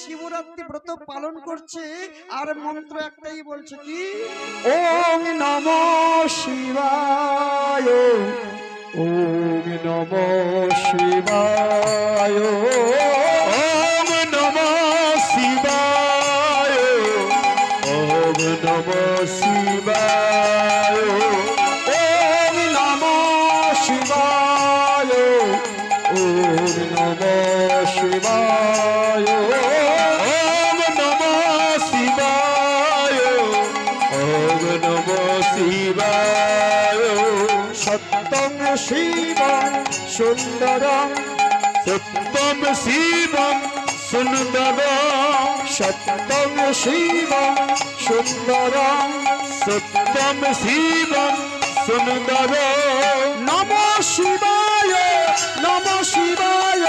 শিবরাত্রি ব্রত পালন করছে আর মন্ত্র একটাই বলছে কি ওম নমঃ শিবায় ওম নমঃ শিবায় ওম নমঃ শিবায় ওম নমঃ শিবায় ওম নমঃ শিবায় ওম নমঃ শিবায় ওম নমঃ শিবায় ওম নমঃ শিবায় সত্যং শিবং সুন্দরং সত্যং শিবং সুন্দরং সত্যং শিবং সুন্দরং সত্যং শিবং সুন্দরং নমঃ শিবায় নমঃ শিবায়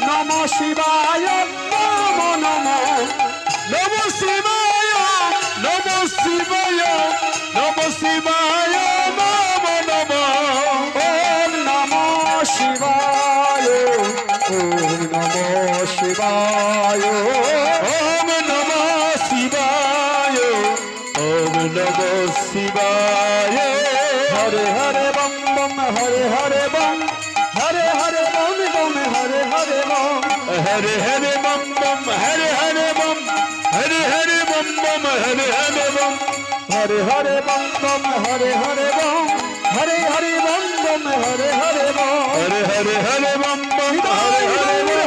নমঃ শিবায় নমো নমঃ নমঃ শিবায় নমঃ শিবায় নমঃ শিবায় নমো নমঃ ওম নমঃ শিবায় ওম নমঃ শিবায় ওম নমঃ শিবায় ওম নমঃ শিবায় Hare Hare bomb bomb Hare Hare bomb Hare Hare bomb bomb Hare Hare bomb Hare Hare bomb bomb Hare Hare bomb Hare Hare bomb bomb Hare Hare bomb Hare Hare bomb bomb Hare Hare bomb Hare Hare bomb bomb Hare Hare bomb Hare Hare Hare bomb bomb Hare Hare bomb